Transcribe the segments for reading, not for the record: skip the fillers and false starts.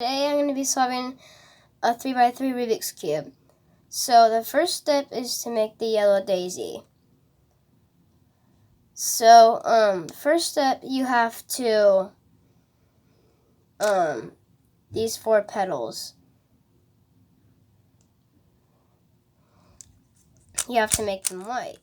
Today I'm going to be solving a 3x3 Rubik's Cube. So the first step is to make the yellow daisy. So first step, you have to these 4 petals. You have to make them white.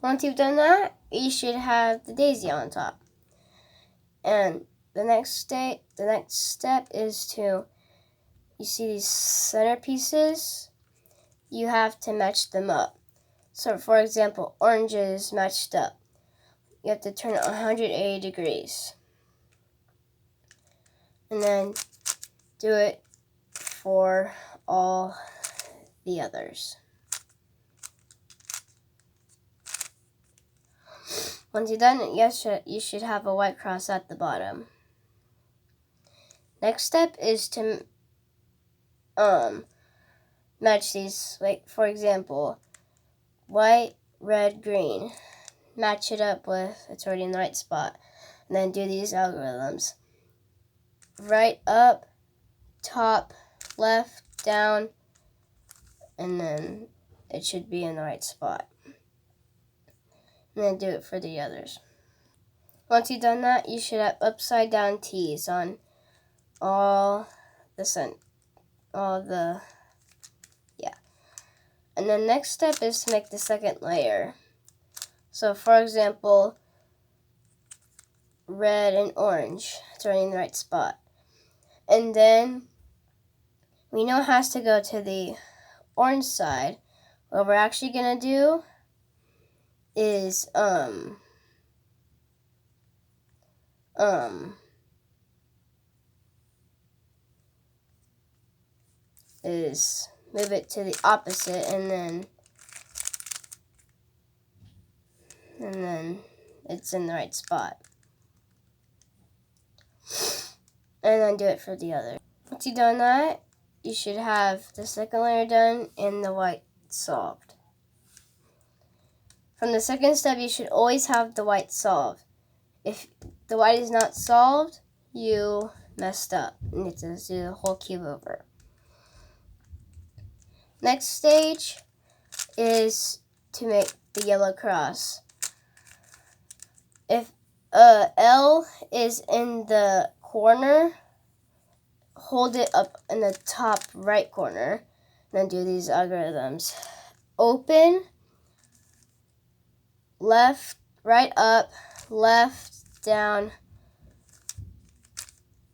Once you've done that, you should have the daisy on top. And the next step is to, you see these centerpieces? You have to match them up. So for example, oranges matched up. You have to turn it 180 degrees. And then do it for all the others. Once you're done, you should have a white cross at the bottom. Next step is to match these, like for example, white, red, green. Match it up with, it's already in the right spot. And then do these algorithms. Right, up, top, left, down, and then it should be in the right spot. And then do it for the others. Once you've done that, you should have upside down T's on all the And the next step is to make the second layer. So for example, red and orange. It's already in the right spot. And then we know it has to go to the orange side. What we're actually gonna do is move it to the opposite, and then it's in the right spot. And then do it for the other. Once you've done that, you should have the second layer done and the white solved. From the second step, you should always have the white solved. If the white is not solved, you messed up. You need to do the whole cube over. Next stage is to make the yellow cross. If L is in the corner, hold it up in the top right corner, then do these algorithms. Open, left, right up, left, down,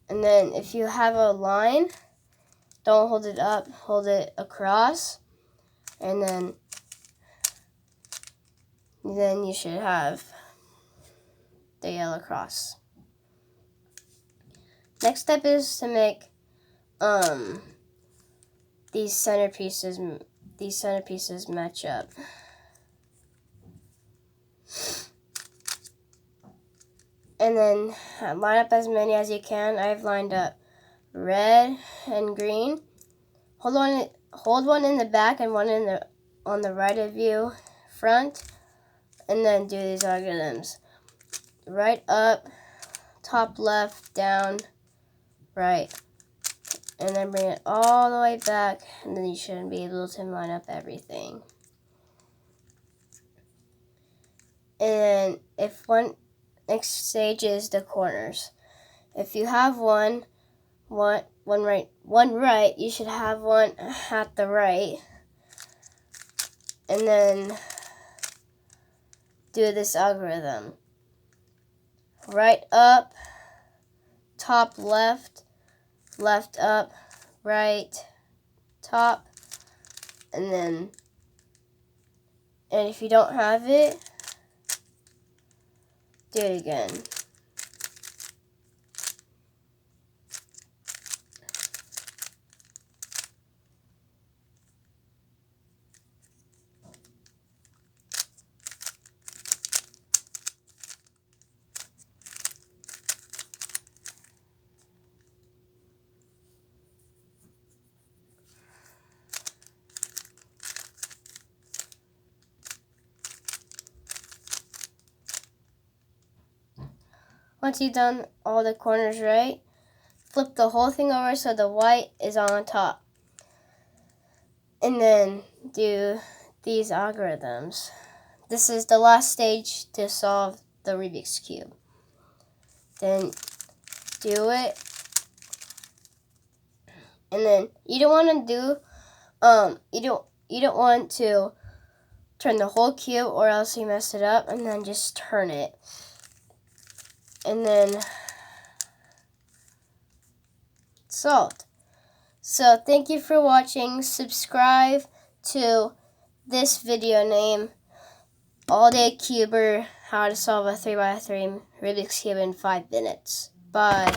and then if you have a line, don't hold it up, hold it across, and then you should have the yellow cross. Next step is to make these centerpieces match up. And then line up as many as you can. I've lined up red and green. Hold one in the back and one on the right of you, front, and then do these algorithms. Right up, top left, down, right. And then bring it all the way back, and then you should be able to line up everything. And next stage is the corners. If you have one right, you should have one at the right. And then do this algorithm. Right up, top left, left up, right, top, and if you don't have it, do it again. Once you've done all the corners right, flip the whole thing over so the white is on top. And then do these algorithms. This is the last stage to solve the Rubik's Cube. Then do it. And then you don't want to do you don't want to turn the whole cube or else you mess it up, and then just turn it. And then solved. So thank you for watching. Subscribe to this video named All Day Cuber, how to solve a 3x3 Rubik's Cube in 5 minutes. Bye.